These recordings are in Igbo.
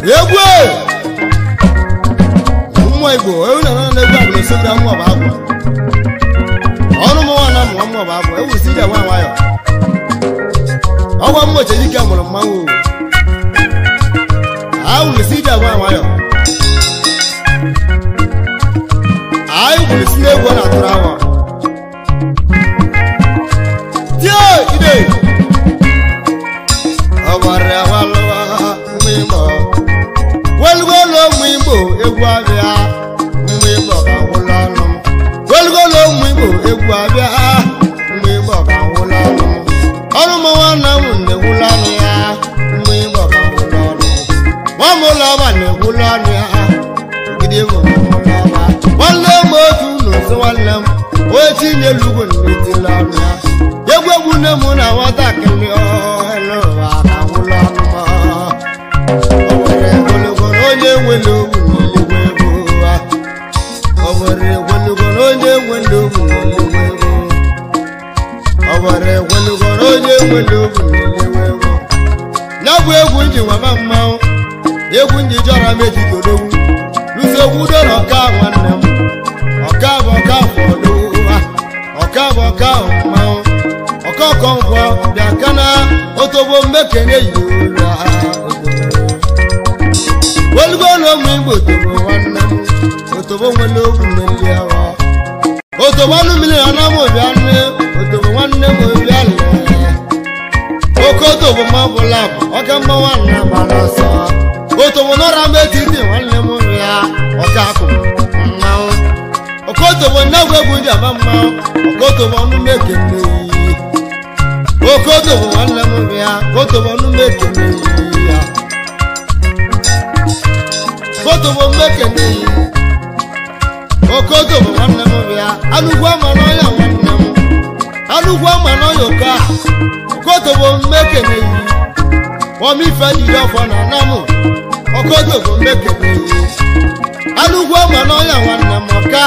Yegwe mwa igbo ewu na na egwu abụla so bịa mwa bụ agwụ ọnụ mwa na mwa bụ agwụ ewu si ije nwa nwayọ ọgwa mmoche dike mụrụ mmanwụ awụ si ije nwa nwayọ anyị gwuru si n'egwu ọ na-atụrụ awa tie ide ọgbara walụwa mgbe ịmọ welugolo mgbe igbo egwu abịa mgbe igbo ka nwụla ọnụ welugolo mgbe igbo egwu abịa mgbe igbo ka nwụla ọnụ ọrụ m nwanne m na-egwula ọnụ ya mgbe igbo ka nwụla ọnụ nwamụlọ ọba na-egwula ọnụ ya ogide bụ nwamụlọ ọba nwanne m otu n'ụzọ nwanne m onye tinyelu ugwu na-etila ọnụ ya egwu nne m na nwatakịrị ọhụrụ ka nwụla ọnụ onye nwere ogwu n'eluigwe ego ọ nwere egwelugo na onye nwere ogwu n'eluigwe ego ọ nwere egwelugo na onye nwere ogwu n'eluigwe ego ya bụ egwu nji nwama mmanwụ egwu nji jọrọ m etiti odogwu lụso egwu dọrọ ọka nwanne m ọka bụ ọka fọdụ ọka bụ ọka mmanwụ ọka ọkọ nkwọ bịa kana otobo mmekene yi olu welugolo mgbe igbo tobo nwanne m otobo nwere ogwu mmeli awa otobo anụ mmiri ana m obi anụ otobo nwanne m obi alị oke otobo ma ọbụla bụ ọka mma nwanne gbara ọsọ otobo n'ọra m etiti nwanne m ya ọka akụ mmanwụ oke otobo nnagwu egwu ji ama mmanwụ oke otobo ọnụ mekene yi oke otobo nwanne m ya otobo ọnụ mekene yi ya kotobo mmekene yi okotobo nwanne m bịa anụgwu ama n'ọya nwanne m anụgwu ama n'ọya ụka okotobo mmekene yi ọmife jiri ọfọ na anamụ okotobo mmekene yi anụgwu ama n'ọya nwanne m ọka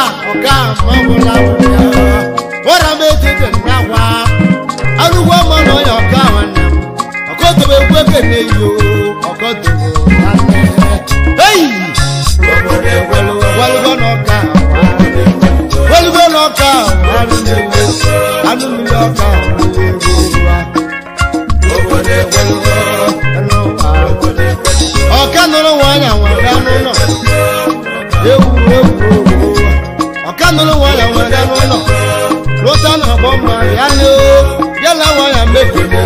mabụla wara m etiti nnakwa anụgwu ama n'ọya ọka nwanne m okotobo egwu ekene yi okotobo nwanne hey walugo n'ọka ọka nụrụ nwanyị nwere n'ụlọ ewu ọka nụrụ nwanyị nwere n'ụlọ lụta na agbọ mma ya na ya na nwanyị mekene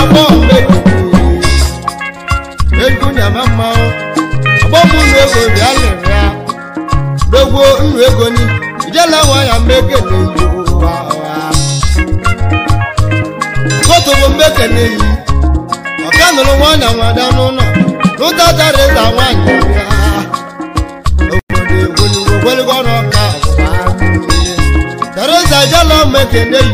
agbọ mekene egwu nyama mmanwụ ọgbọmụ nnu ego bịa lere ya dogwo nnu ego ni ijela nwanyị mmekene yi kotobo mmekene yi ọka nụrụ nwanyị nwada n'ụlọ lụta tarịza nwanyị ya obodo egwolugo gwolugo n'ọka tarịza jela mmekene yi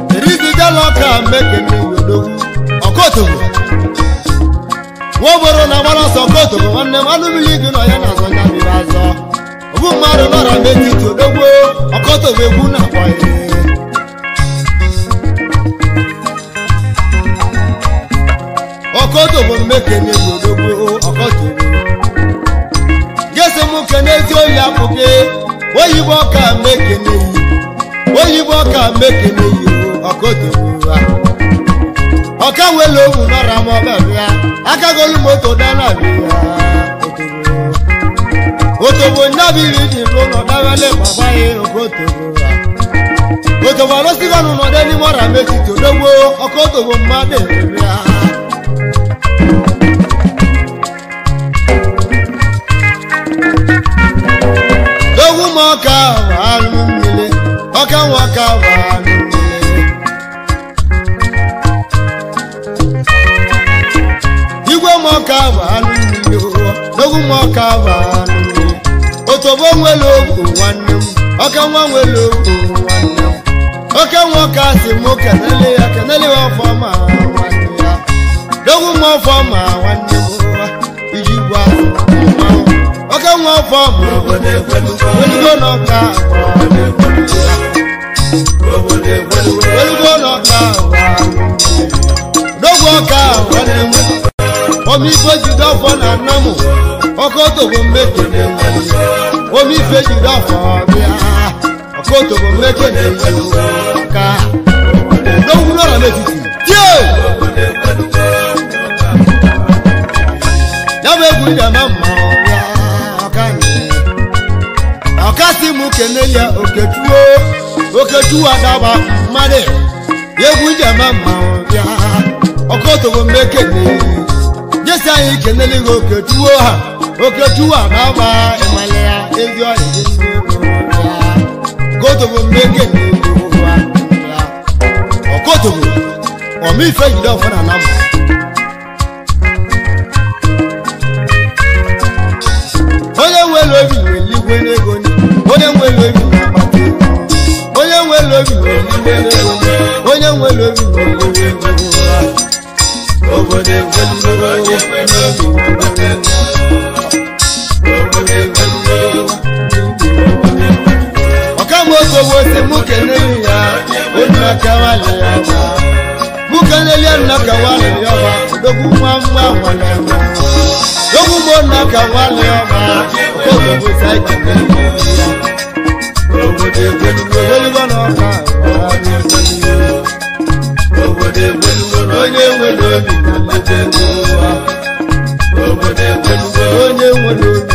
terizi jela ọka mmekene yi odogwu ọkotobo nwoboro na gbara ọsọ kotobo nwanne m anụ mmiri dị n'ọya na-azọ ya mmiri azọ obu mmadụ nọra n'etiti odogwo ọkotobo egwu na-akwa ihe ọkotobo mmekene yi odogwo ọkotobo gesi m kene ezi oyi apụghị oyibo ọka mmekene yi oyibo ọka mmekene yi ọkotobo ọka nwere ogwu nọra m ọbịa akagolu moto dana bịa otobo nnabiri dị n'ụlọ dawele baba ya otobo alụsịga n'ụlọ dị n'ime ọra metiti odogbo ọka otobo mmadụ ebịa dogwu m ọka bụ anụ mmiri ọka nwa ọka bụ anụ ọka bụ anụ mmiri dogwu m ọka bụ anụ mmiri otobo nwere ogwu nwanne m ọka nwa nwere ogwu nwanne m oke nwa ọka si m kenele ya ọfọma nwanne ya dogwu m ọfọma nwanne m iji gwa oke nwa ọfọma welugo n'ọka feji dafo bia okoto bo meke ne ka do wulo ra metiti tie ya be gu ya mama ya akani akasi mu kenelia oketuo adaba made ye gu ya mama ya okoto bo meke ne jesi ayi keneli oketuo adaba emalea ezio ejinu Kotobo meke ni wa Kotobo o mi fe yi do fana nam Oye welo bi ligwe nego ni Oye welo bi na pati Oye welo bi ligwe nego Oye welo bi ligwe nego Obode welo oye welo bi Obode welo Moto wote mukeneli ya unakawale ya mukeneli unakawale ya dogu mama wana dogu mona kawale ya dogu busaiki ya dogu de welu bana ka dogu de welu onye welu onye welu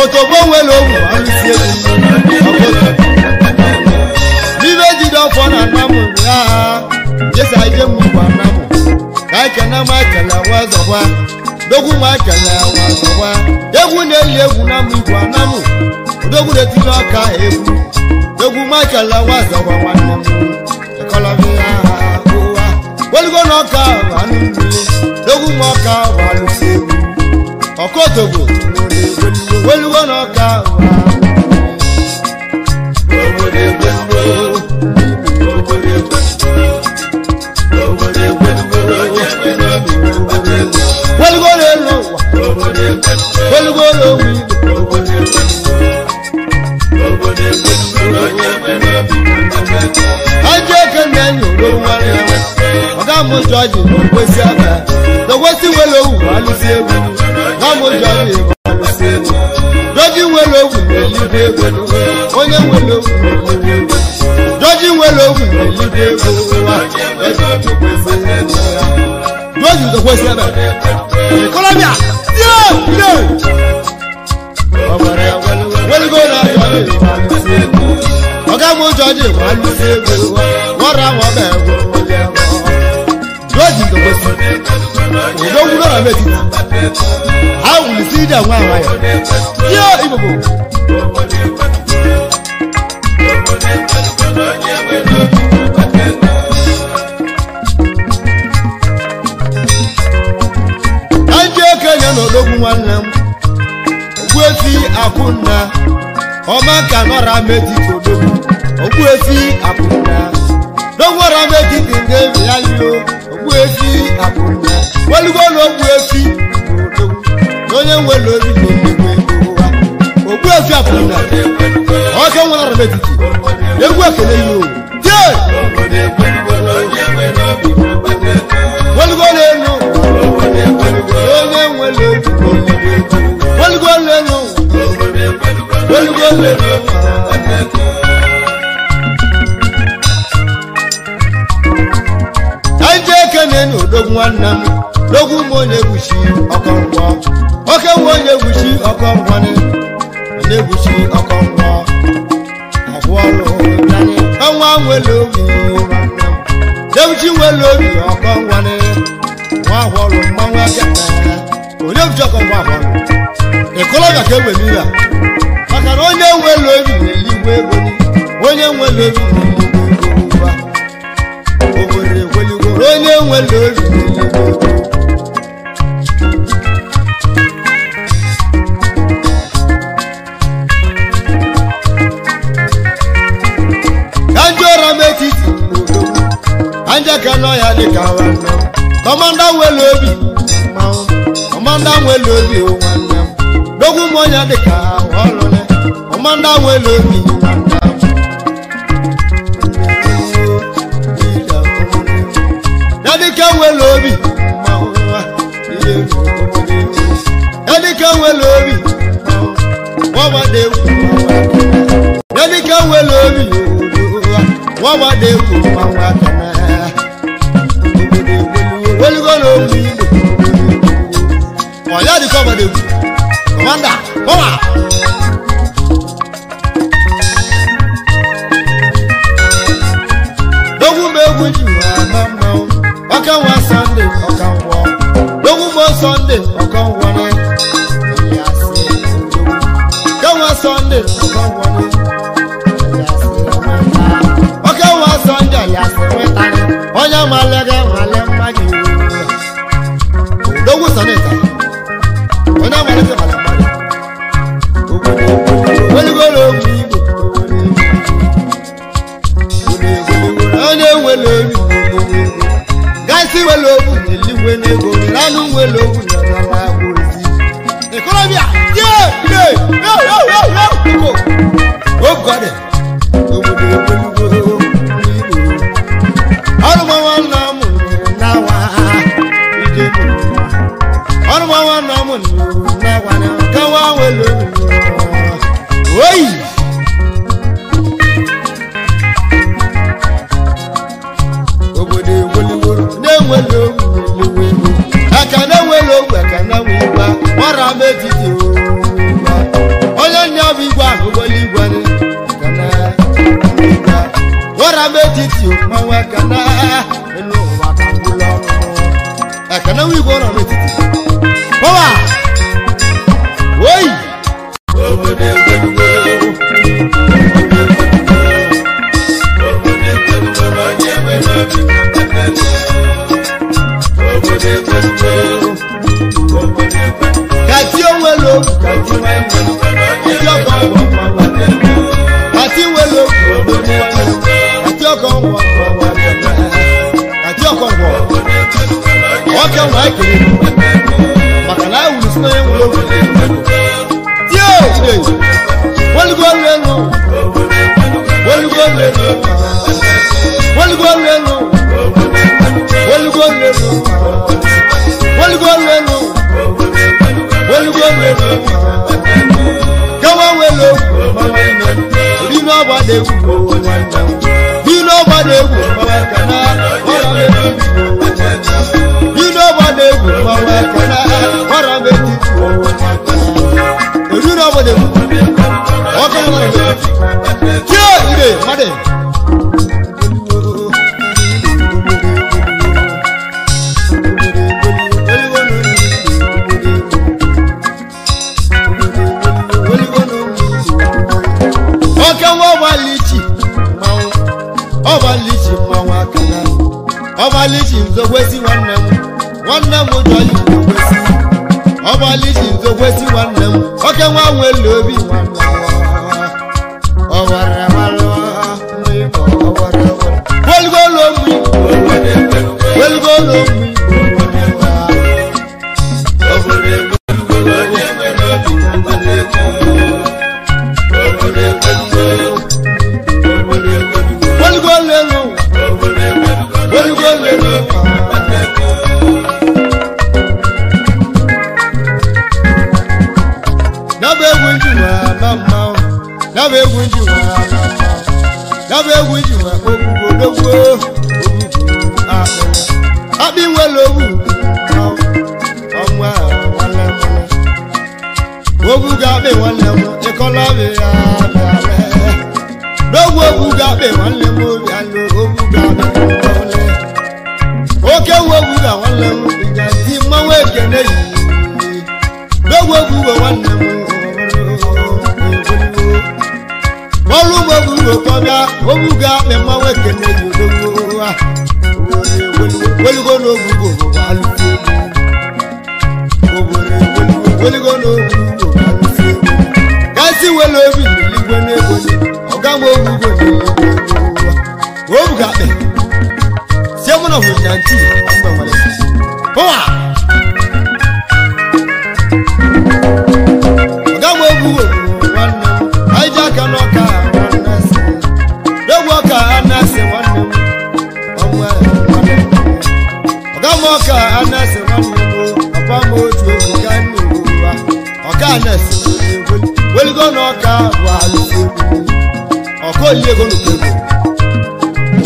Otobo welo ansie Bibe jido fona namu ya Yesa yemu kwa namu Kaika na makala wazwa Dogu makala wazwa Egu neli egu namu kwa namu Dogu netilo ka egu Dogu makala wazwa wanamu Ekola vya uwa Waligo noka wanu Dogu moka walusibu Okotobo Welu gonna kawa Onye welo Doji welo Doji the question Colombia Well go na Oga mo George walu se wara wa be Doji the question We don't know about it How will you see that one right Yeah Ibobo Ogbuefi akunna Oma kanora meji kodogu Ogbuefi akunna Dongora meji tingevi yalilo Ogbuefi akunna Walugo ogbuefi kodogu Donye mwelo bigo mwegowa Ogbuefi akunna Oke mwana meji Yegwe kele yo Tie Walugo leno Donye mwelo bigo Anje kenen odogun anam dogun mo nebushi okonwo oke wo nebushi okonwo ni nebushi okonwo awolo nani anwa nwelo mi anam nebushi nwelo mi okonwo ni wa awolo mmanwa gana onebushi okonwo awolo ekologa kewe mi ya maka onye nwelo mi eligwe ego ni onye nwelo mi onye nwelo Kanjora metiti anja kano ya dikawa Komanda welobi Komanda welobi o wana Dogu monya dikawa olole Komanda welobi wana Yadika welobi Yadika welobi Wawa Wama de Mama Kana. Well, go to me. Oh, yeah, the cover the commander. Come on. Don't move with you, Mama. I can walk Sunday, I can walk. Don't move Sunday, I can walk. Yes, come on Sunday, I can walk. Yes, Oya malega malemaji. Dogu saneta. Oya malega malemaji. Weli golo mibo. Oya welo mibo. Gaisi welo mibo. Liwe nego. Ranu welo mibo. Nala bozi. Ekolobia. Yeah. Go. Oh God.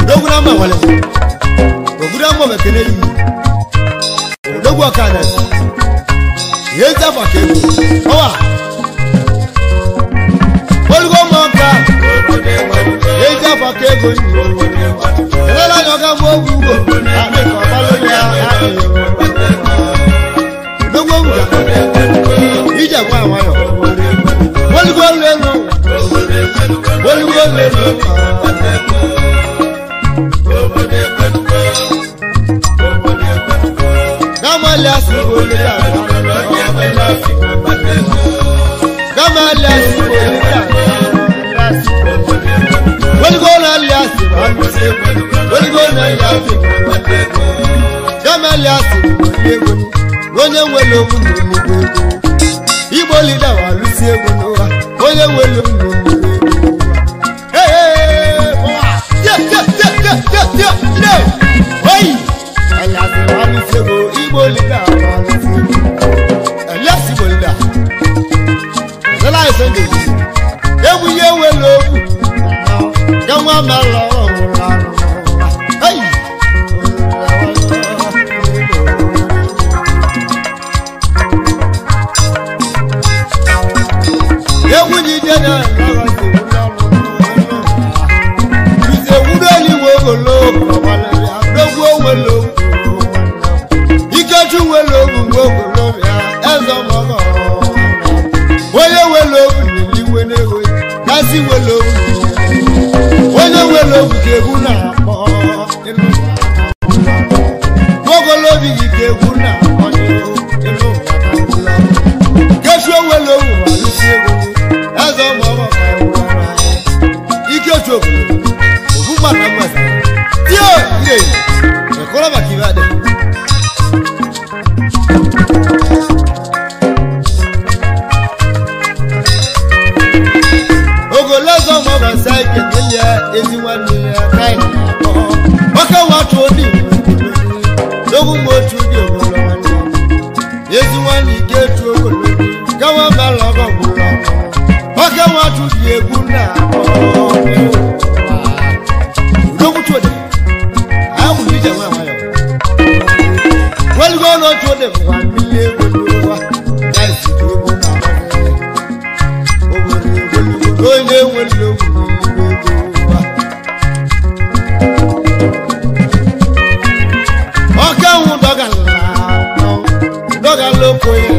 Odoguna ma wale. Ogura mo mekele yi. Odogu akana. Yeza bakego. Owa. Olgo monka. Yeza bakego yi. Ela yoga mo bugo. Ame ko balo ya. Odogu muga. Ija kwa wayo. Olgo leno. Olgo leno. Gamaliasi bolita. Gamaliasi bolita. Welgona liasi. Welgona liasi. Gamaliasi bolego. Onye nwelo mungu. Ibolida wa lusi egonowa. Onye nwelo mungu. Hey, boy. Yeah. Hey. Aliasi wa lusi ego. Ibolida wa lusi ego. Aliasi bolida. Zela isenge. Ebu ye welo. Gamwa malo. Hey. Ebu ni dena. Bize wudo ni wogolo. Dogo welo. Ikeju welo wogolo ya. Ezo mogo. Oye welo ni wenewe. Nasi welo. Oye welo keguna mo. Wogolo bi keguna mo. Kesho welo alusego. Ezo mogo. Ikeju Obuma na mwesa. Tio ye. Ekola bakibade. Ogologo mo ba sai ketelia eziwani kai. Waka watu odi. Dogu mo tudi ogolowani. Eziwani getu ogolowani. Gawa balogo ogolowani. Waka watu di eguna. Dogu tudi. Awu lija wa wa. Well go no to them 1 million ogolowa. Nice eguna. Onye nwelo Oka wu dogala ko ye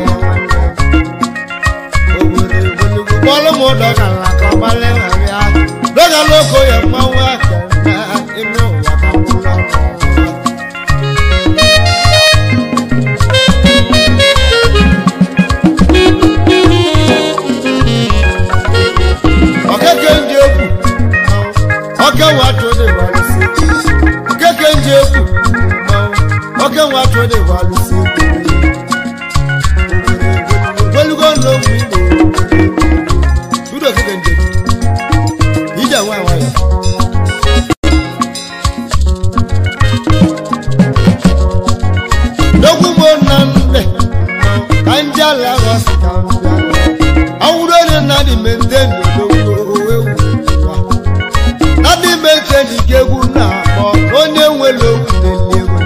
Bolo mo dogala ko bale ya dogala ko ye ma wa kana ino wa ka kula Oke wato de walusi. Keke njeku. Oke wato de walusi. Welugo no mwibo. Dudo keke njeku. Ija wa. Dogu mo nande. Anjala wasikambia. Awuro na di mendeni dogu. Nadi meche ni geguna mo onye nwelo nelewo.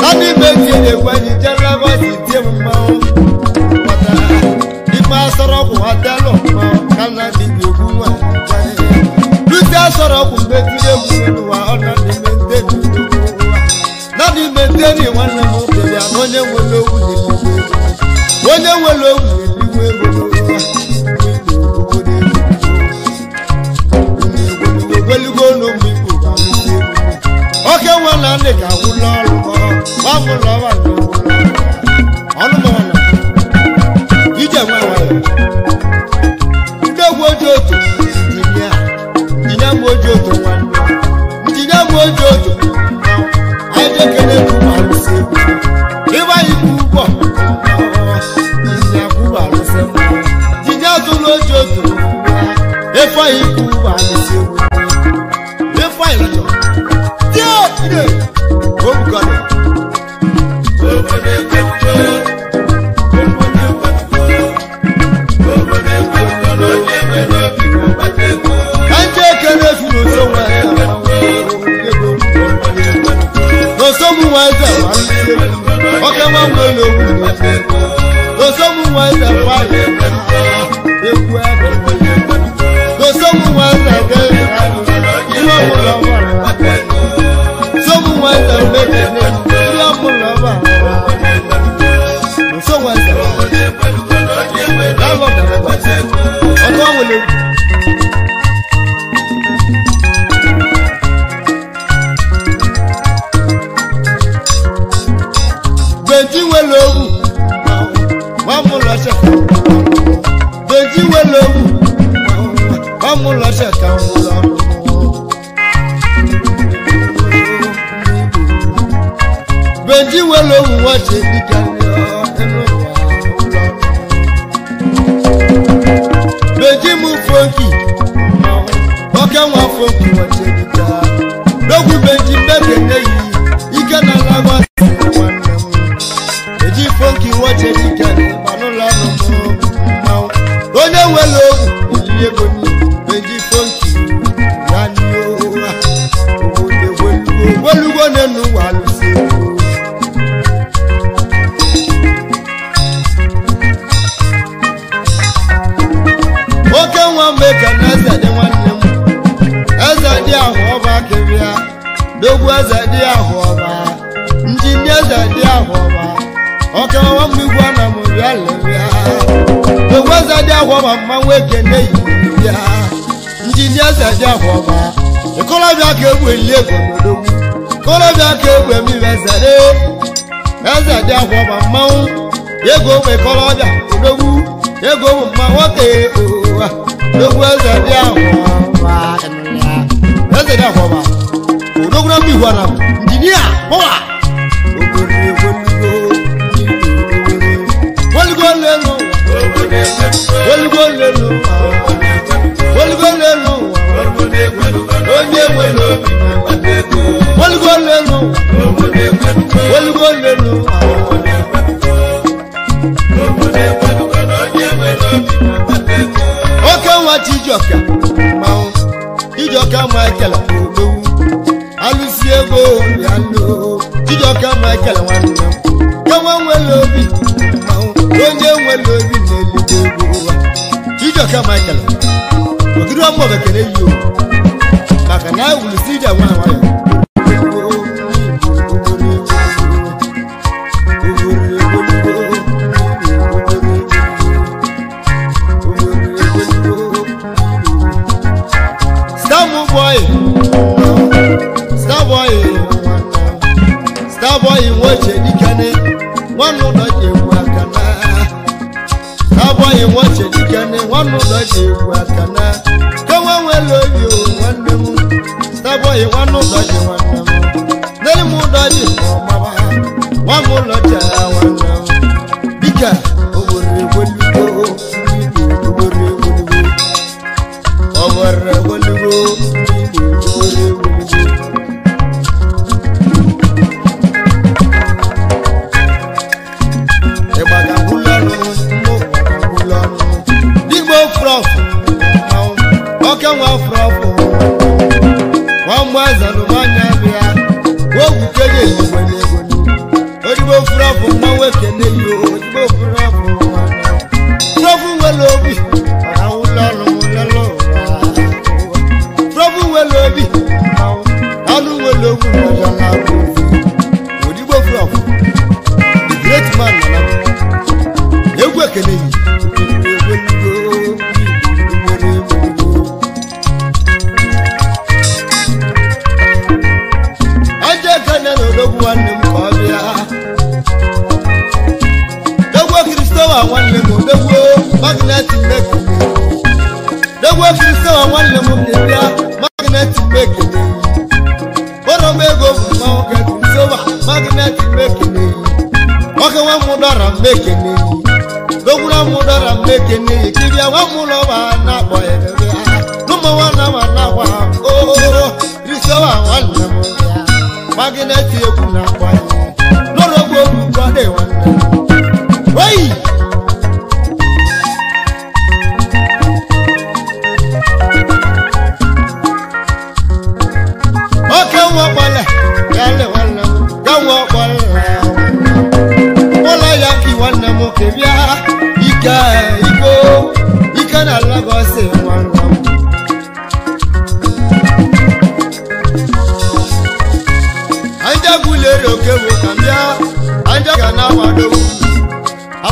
Nadi meche ni gwaji jala wasi tie mma o. Wata ipa asoro ku atelo mo kana di geguna. Lusi asoro ku betire mu wa ona di mente ni. Nadi mente ni wana mo be ya onye nwelo nelewo. Onye nwelo nelewo. Welugo no mi ko ba mi se. Oke wala le ka wulo lo. Wa mu lo wa lo. Onu mo na. Ije wa wa. Nde wojoto. Nya wojoto wa. Nya wojoto. Aje kele ku ba mi se. Iba iku bo. Nya ku ba lo se. Nya to lojoto. Efa iku ba mi se. Kanje kere funu so wa. weze oke nwa nwere ogwu dosomu weze fire egwu ebe dosomu weze gere ihe ọbụla ọbara somu weze mekene ihe ọbụla ọbara dosomu weze ọdụ ọnwere Beji welowu mamulose Beji welowu mamulose kawulo Beji welowu wache dikanya enu Beji mu fonki oke nwa fonki wache dikanya Dogu beji bebe neyi ike na lagwa Funky watch it again, Manola no onye welo ili ego ni beji funky yanyo ode welugo nenu walusi oke nwa meka na zade nwanne m azade ahoba kebia dogu azade ahoba injinia azade ahoba oke wa migwa na mo ya lewia the waza dia ho ma weke ne ya engineer za dia ho ba e kola bia ka egwu eli ego nodogu kola bia ka egwu mi wezare eza dia ho ba ma ego we kola bia nodogu ego ma wote o dogu eza dia ho ba eza dia ho ba nodogu na migwa na engineer ho ba Wolugolelo onye welo Wolugolelo oke nwa Chijoka Chijoka Michael Odowu alụsi ego ya lo Chijoka Michael nwanne kawa nwere obi onye nwere obi na-elide ego Chijoka Michael ogiri ọmụ bekere yi o maka na ewulisi ije nwa nwayọ Starboy nwoche dikane nwanne ụlọ ji egwu aka na Starboy nwoche dikane nwanne ụlọ ji egwu aka na kawa nwere obi o nwanne m Starboy nwanne ụlọ ji nwanne m nele m ụlọ ji ọmaba nwanne ụlọ ji nwanne m dịka obodo egwolugo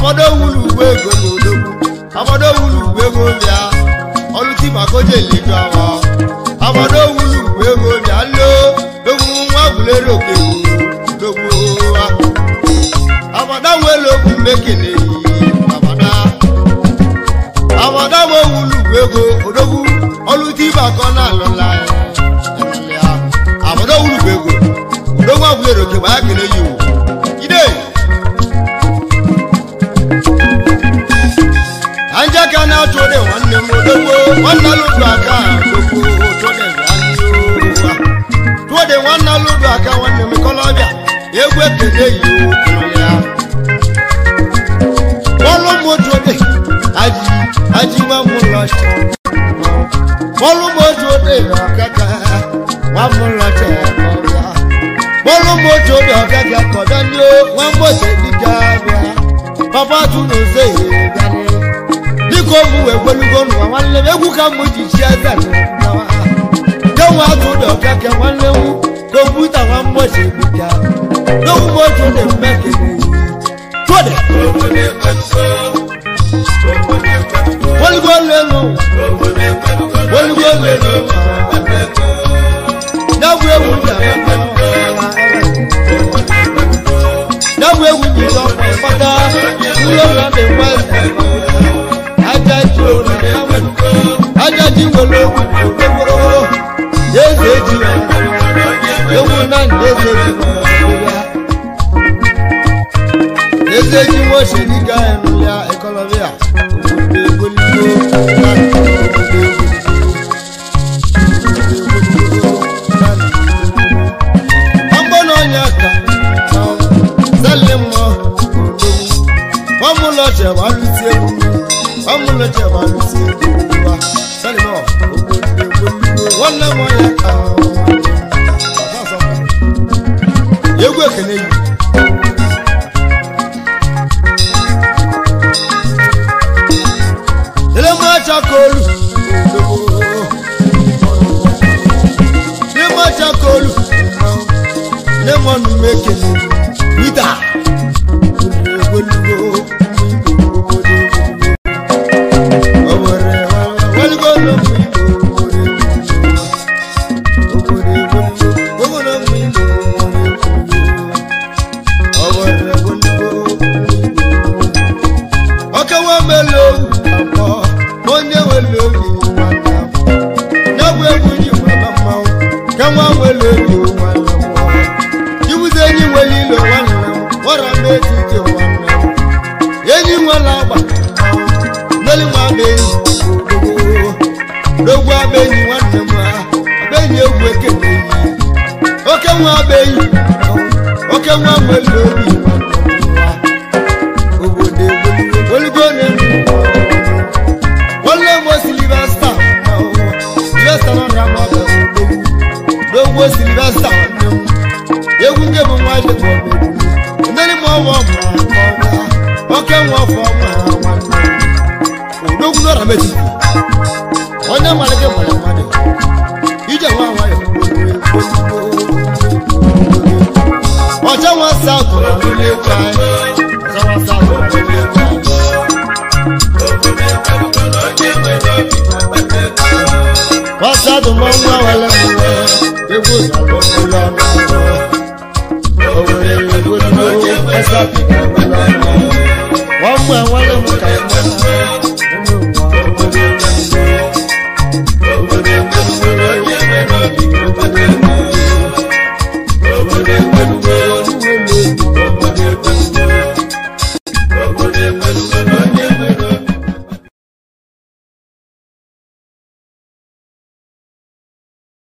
Amado wulu wego lodogu. Amado wulu wego bia. Oluti makoje lejo awa. Amado wulu wego bia lo. Dogu nwa bulero kewu. Dogu wa. Amada welo kumekele. Amada wo wulu wego odogu. Oluti bakona lola. Amada wulu wego. Dogu nwa bulero kewu akele yu. Ide. Anja kana tode wanne modogo wanna ludu aka dogo tode wanyo tode wanna ludu aka wanne mikolobia egwe kede yo ya wolo motode aji wa muloche wolo motode akaka wa muloche ya wolo motode akaka kodanyo wa mose digabia papa tunu say gani Kobu egwelugon wa wanle egu ka moji shiaza na wa Dewa to do kake wanle wu computer wa mboje bika Do mo to de make to de Wolgolelo Na we wu da Na we wu ni do pata Ulo la be wa Ajaji wolo yezeji yomuna yezeji wo shediga enuya ekolobia ambono nyaka salemo wamulo je walutie wamulo je walutie Salimo, one more you work in it. The Macha Colu, the Macha Colu, the one making with that. One